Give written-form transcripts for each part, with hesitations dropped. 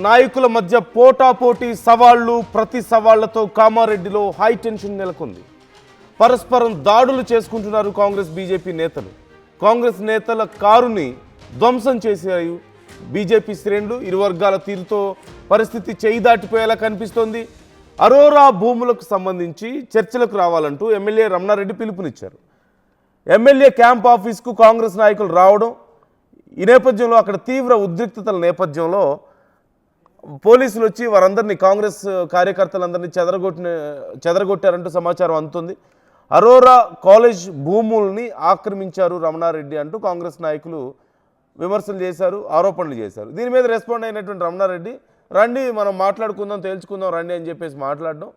నాయకుల మధ్య పోటాపోటీ సవాళ్లు, ప్రతి సవాళ్లతో కామారెడ్డిలో హై టెన్షన్ నెలకొంది. పరస్పరం దాడులు చేసుకుంటున్నారు కాంగ్రెస్ బీజేపీ నేతలు. కాంగ్రెస్ నేతల కారుని ధ్వంసం చేశారు బీజేపీ శ్రేణులు. ఇరు వర్గాల తీరుతో పరిస్థితి చేయి దాటిపోయేలా కనిపిస్తోంది. అరోరా భూములకు సంబంధించి చర్చలకు రావాలంటూ ఎమ్మెల్యే రమణారెడ్డి పిలుపునిచ్చారు. ఎమ్మెల్యే క్యాంప్ ఆఫీస్కు కాంగ్రెస్ నాయకులు రావడం, ఈ నేపథ్యంలో అక్కడ తీవ్ర ఉద్రిక్తతల నేపథ్యంలో పోలీసులు వచ్చి వారందరినీ, కాంగ్రెస్ కార్యకర్తలందరినీ చెదరగొట్టారంటూ సమాచారం అందుతుంది. అరోరా కాలేజ్ భూముల్ని ఆక్రమించారు రమణారెడ్డి అంటూ కాంగ్రెస్ నాయకులు విమర్శలు చేశారు, ఆరోపణలు చేశారు. దీని మీద రెస్పాండ్ అయినటువంటి రమణారెడ్డి, రండి మనం మాట్లాడుకుందాం, తేల్చుకుందాం రండి అని చెప్పేసి మాట్లాడడం,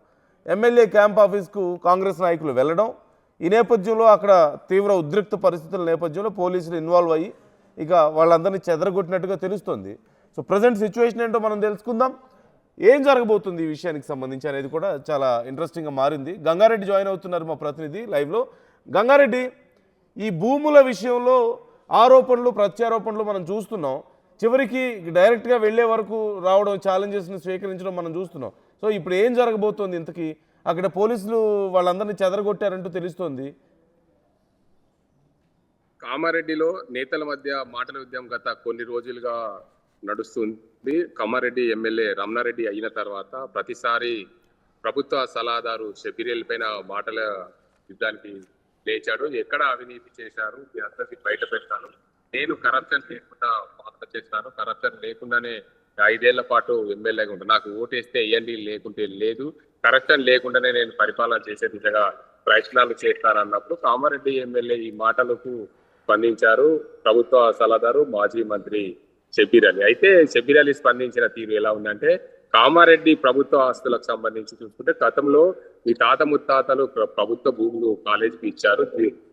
ఎమ్మెల్యే క్యాంప్ ఆఫీస్కు కాంగ్రెస్ నాయకులు వెళ్ళడం, ఈ నేపథ్యంలో అక్కడ తీవ్ర ఉద్రిక్త పరిస్థితుల నేపథ్యంలో పోలీసులు ఇన్వాల్వ్ అయ్యి ఇక వాళ్ళందరినీ చెదరగొట్టినట్టుగా తెలుస్తుంది. సో ప్రజెంట్ సిచ్యువేషన్ ఏంటో మనం తెలుసుకుందాం. ఏం జరగబోతుంది ఈ విషయానికి సంబంధించి అనేది కూడా చాలా ఇంట్రెస్టింగ్గా మారింది. గంగారెడ్డి జాయిన్ అవుతున్నారు మా ప్రతినిధి లైవ్లో. గంగారెడ్డి, ఈ భూముల విషయంలో ఆరోపణలు ప్రత్యారోపణలు మనం చూస్తున్నాం. చివరికి డైరెక్ట్గా వెళ్ళే వరకు రావడం, ఛాలెంజెస్ని స్వీకరించడం మనం చూస్తున్నాం. సో ఇప్పుడు ఏం జరగబోతోంది? ఇంతకీ అక్కడ పోలీసులు వాళ్ళందరినీ చెదరగొట్టారంటూ తెలుస్తోంది. కామారెడ్డిలో నేతల మధ్య మాటల యుద్ధం గత కొన్ని రోజులుగా నడుస్తుంది. కామారెడ్డి ఎమ్మెల్యే రమణారెడ్డి అయిన తర్వాత ప్రతిసారి ప్రభుత్వ సలహాదారు షబీర్ పైన మాటల యుద్ధానికి లేచాడు. ఎక్కడ అవినీతి చేశారు మీ అందరినీ బయట పెడతాను, నేను కరప్షన్ లేకుండా పాలన చేస్తాను, కరప్షన్ లేకుండానే 5 ఏళ్ల పాటు ఎమ్మెల్యేగా ఉంటాను, నాకు ఓటేస్తే వేయండి లేకుంటే లేదు, కరప్షన్ లేకుండానే నేను పరిపాలన చేసే దిశగా ప్రయత్నాలు చేస్తానన్నప్పుడు కామారెడ్డి ఎమ్మెల్యే ఈ మాటలకు స్పందించారు ప్రభుత్వ సలహాదారు మాజీ మంత్రి షబీర్ అలీ. అయితే షబీర్ అలీ స్పందించిన తీరు ఎలా ఉందంటే, కామారెడ్డి ప్రభుత్వ ఆస్తులకు సంబంధించి చూసుకుంటే గతంలో మీ తాత ముత్తాతలు ప్రభుత్వ భూములు కాలేజీకి ఇచ్చారు,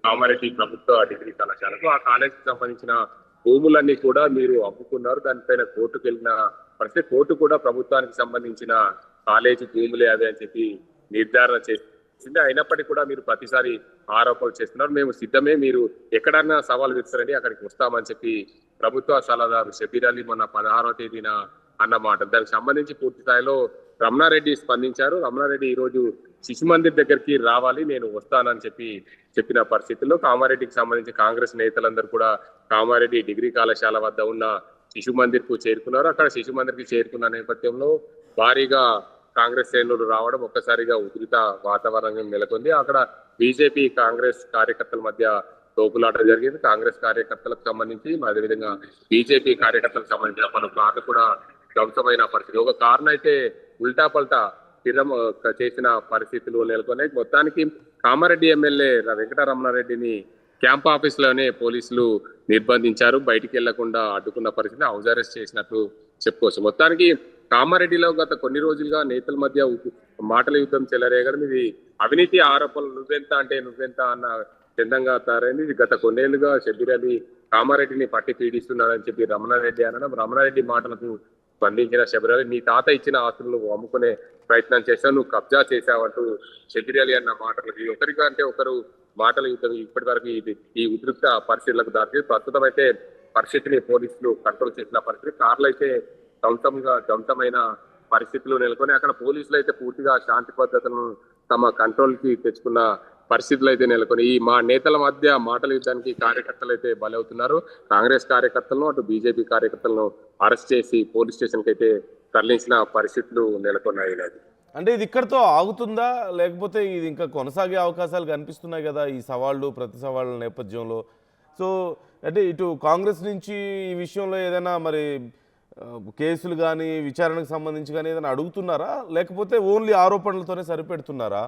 కామారెడ్డి ప్రభుత్వ డిగ్రీ కళాశాలకు. ఆ కాలేజీకి సంబంధించిన భూములన్నీ కూడా మీరు అమ్ముకున్నారు. దానిపైన కోర్టుకు వెళ్ళిన పరిస్థితి, కోర్టు కూడా ప్రభుత్వానికి సంబంధించిన కాలేజీ భూములే అదే అని చెప్పి నిర్ధారణ చేసింది. అయినప్పటికీ కూడా మీరు ప్రతిసారి ఆరోపణలు చేస్తున్నారు, మేము సిద్ధమే, మీరు ఎక్కడన్నా సవాల్ విస్తారండి అక్కడికి వస్తామని చెప్పి ప్రభుత్వ సలహాదారు షబీర్ అలీ మొన్న 16వ తేదీన అన్నమాట. దానికి సంబంధించి పూర్తి స్థాయిలో రమణారెడ్డి స్పందించారు. రమణారెడ్డి ఈ రోజు శిశు మందిర్ దగ్గరికి రావాలి, నేను వస్తానని చెప్పిన పరిస్థితుల్లో కామారెడ్డికి సంబంధించి కాంగ్రెస్ నేతలందరూ కూడా కామారెడ్డి డిగ్రీ కళాశాల వద్ద ఉన్న శిశు మందిర్ కు చేరుకున్నారు. అక్కడ శిశు మందిర్ కి చేరుకున్న నేపథ్యంలో భారీగా కాంగ్రెస్ శ్రేణులు రావడం, ఒక్కసారిగా ఉద్రిత వాతావరణం నెలకొంది. అక్కడ బీజేపీ కాంగ్రెస్ కార్యకర్తల మధ్య తోపులాట జరిగింది. కాంగ్రెస్ కార్యకర్తలకు సంబంధించి, అదేవిధంగా బీజేపీ కార్యకర్తలకు సంబంధించిన పలు కార్లు కూడా ధ్వంసమైన పరిస్థితి. ఒక కారును అయితే ఉల్టా పల్టా చేసిన పరిస్థితులు నెలకొన్నాయి. మొత్తానికి కామారెడ్డి ఎమ్మెల్యే వెంకటరమణారెడ్డిని క్యాంప్ ఆఫీస్ లోనే పోలీసులు నిర్బంధించారు. బయటికి వెళ్లకుండా అడ్డుకున్న పరిస్థితి, హౌస్ అరెస్ట్ చేసినట్లు చెప్పుకోవచ్చు. మొత్తానికి కామారెడ్డిలో గత కొన్ని రోజులుగా నేతల మధ్య మాటల యుద్ధం చెలరేగడం, ఇది అవినీతి ఆరోపణలు నువ్వెంత అంటే నువ్వెంత అన్న చందంగా తయారైంది. ఇది గత కొన్నేళ్లుగా షబీర్ అలీ కామారెడ్డిని పట్టి పీడిస్తున్నాడని చెప్పి రమణారెడ్డి అనడం, రమణారెడ్డి మాటలకు స్పందించిన షబీర్ అలీ, నీ తాత ఇచ్చిన ఆస్తులను నువ్వు అమ్ముకునే ప్రయత్నం చేశావు, నువ్వు కబ్జా చేశావంటూ షబీర్ అలీ అన్న మాటలకి ఒకరిగా అంటే ఒకరు మాటల యుద్ధం ఇప్పటి వరకు ఈ ఉద్రిక్త పరిస్థితులకు దారి. ప్రస్తుతం అయితే పరిస్థితిని పోలీసులు కంట్రోల్ చేసిన పరిస్థితి, కార్లు అయితే ధ్వంసమైన పరిస్థితులు నెలకొని అక్కడ పోలీసులు అయితే పూర్తిగా శాంతి పద్ధతులను తమ కంట్రోల్ కి తెచ్చుకున్న పరిస్థితులు అయితే నెలకొని ఈ మా నేతల మధ్య మాటల యుద్ధానికి కార్యకర్తలు అయితే బలవుతున్నారు. కాంగ్రెస్ కార్యకర్తలను, అటు బీజేపీ కార్యకర్తలను అరెస్ట్ చేసి పోలీస్ స్టేషన్ కి అయితే తరలించిన పరిస్థితులు నెలకొన్నాయి. అంటే ఇది ఇక్కడితో ఆగుతుందా, లేకపోతే ఇది ఇంకా కొనసాగే అవకాశాలు కనిపిస్తున్నాయి కదా ఈ సవాళ్ళు ప్రతి సవాళ్ళ నేపథ్యంలో? సో అంటే ఇటు కాంగ్రెస్ నుంచి ఈ విషయంలో ఏదైనా మరి కేసులు కానీ విచారణకు సంబంధించి కానీ ఏదైనా అడుగుతున్నారా, లేకపోతే ఓన్లీ ఆరోపణలతోనే సరిపెడుతున్నారా?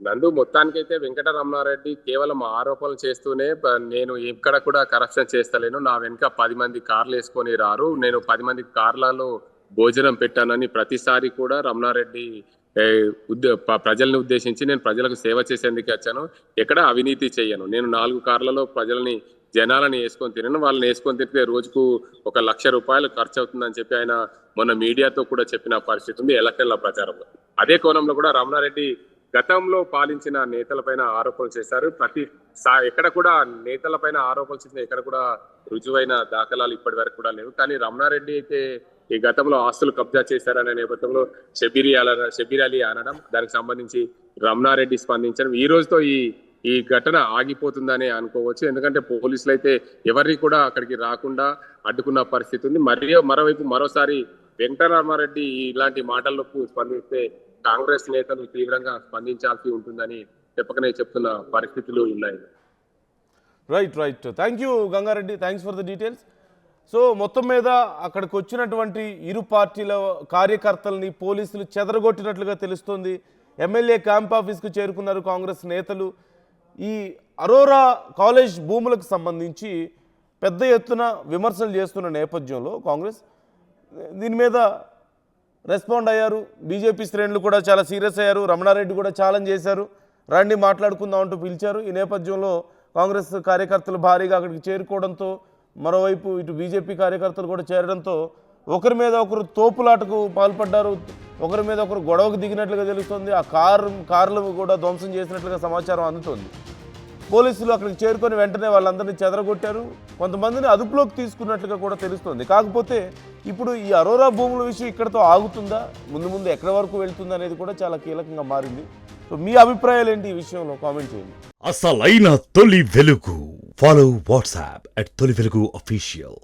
నందు, మొత్తానికైతే వెంకటరమణారెడ్డి కేవలం ఆరోపణలు చేస్తూనే, నేను ఎక్కడ కూడా కరప్షన్ చేస్తలేను, నా వెనుక 10 మంది కార్లు వేసుకొని రారు, నేను 10 మంది కార్లలో భోజనం పెట్టానని ప్రతిసారి కూడా రమణారెడ్డి ప్రజల్ని ఉద్దేశించి, నేను ప్రజలకు సేవ చేసేందుకు వచ్చాను, ఎక్కడ అవినీతి చేయను, నేను 4 కార్లలో జనాలని వేసుకొని తినను, వాళ్ళని వేసుకొని తింటే రోజుకు 1 లక్ష రూపాయలు ఖర్చు అవుతుందని చెప్పి ఆయన మొన్న మీడియాతో కూడా చెప్పిన పరిస్థితి ఉంది ఎలక్షన్ల ప్రచారంలో. అదే కోణంలో కూడా రమణారెడ్డి గతంలో పాలించిన నేతలపైన ఆరోపణలు చేశారు. ఎక్కడ కూడా నేతలపైన ఆరోపణలు చేసిన ఎక్కడ కూడా రుజువైన దాఖలాలు ఇప్పటి వరకు కూడా లేవు. కానీ రమణారెడ్డి అయితే ఈ గతంలో ఆస్తులు కబ్జా చేశారనే నేపథ్యంలో షబీర్ అలీ అనడం, దానికి సంబంధించి రమణారెడ్డి స్పందించడం, ఈ రోజుతో ఈ ఘటన ఆగిపోతుందని అనుకోవచ్చు. ఎందుకంటే పోలీసులు అయితే ఎవరిని కూడా అక్కడికి రాకుండా అడ్డుకున్న పరిస్థితి ఉంది. మరోవైపు మరోసారి వెంకటరామారెడ్డి ఇలాంటి మాటలకు స్పందిస్తే కాంగ్రెస్ నేతలు తీవ్రంగా స్పందించాల్సి ఉంటుందని చెప్పకనే చెప్తున్న పరిస్థితులు ఉన్నాయి. Right thank you Gangareddy, thanks for the details. So మొత్తం మీద అక్కడికి వచ్చినటువంటి ఇరు పార్టీల కార్యకర్తల్ని పోలీసులు చెదరగొట్టినట్లుగా తెలుస్తోంది. ఎమ్మెల్యే క్యాంప్ ఆఫీస్కు చేరుకున్నారు కాంగ్రెస్ నేతలు. ఈ అరోరా కాలేజ్ భూములకు సంబంధించి పెద్ద ఎత్తున విమర్శలు చేస్తున్న నేపథ్యంలో కాంగ్రెస్ దీని మీద రెస్పాండ్ అయ్యారు. బీజేపీ శ్రేణులు కూడా చాలా సీరియస్ అయ్యారు. రమణారెడ్డి కూడా ఛాలెంజ్ చేశారు, రండి మాట్లాడుకుందాం అంటూ పిలిచారు. ఈ నేపథ్యంలో కాంగ్రెస్ కార్యకర్తలు భారీగా అక్కడికి చేరుకోవడంతో, మరోవైపు ఇటు బీజేపీ కార్యకర్తలు కూడా చేరడంతో ఒకరి మీద ఒకరు తోపులాటకు పాల్పడ్డారు. ఒకరి మీద ఒకరు గొడవకు దిగినట్లుగా తెలుస్తుంది. ఆ కార్లు కూడా ధ్వంసం చేసినట్లుగా సమాచారం అందుతోంది. పోలీసులు అక్కడికి చేరుకొని వెంటనే వాళ్ళందరినీ చెదరగొట్టారు. కొంతమందిని అదుపులోకి తీసుకున్నట్లుగా కూడా తెలుస్తుంది. కాకపోతే ఇప్పుడు ఈ అరోరా భూముల విషయం ఇక్కడతో ఆగుతుందా, ముందు ఎక్కడి వరకు వెళ్తుందా అనేది కూడా చాలా కీలకంగా మారింది. సో మీ అభిప్రాయాలు ఏంటి ఈ విషయంలో కామెంట్ చేయండి. అసలైన తొలి వెలుగు. ఫాలో వాట్సాప్ @తొలి వెలుగు official.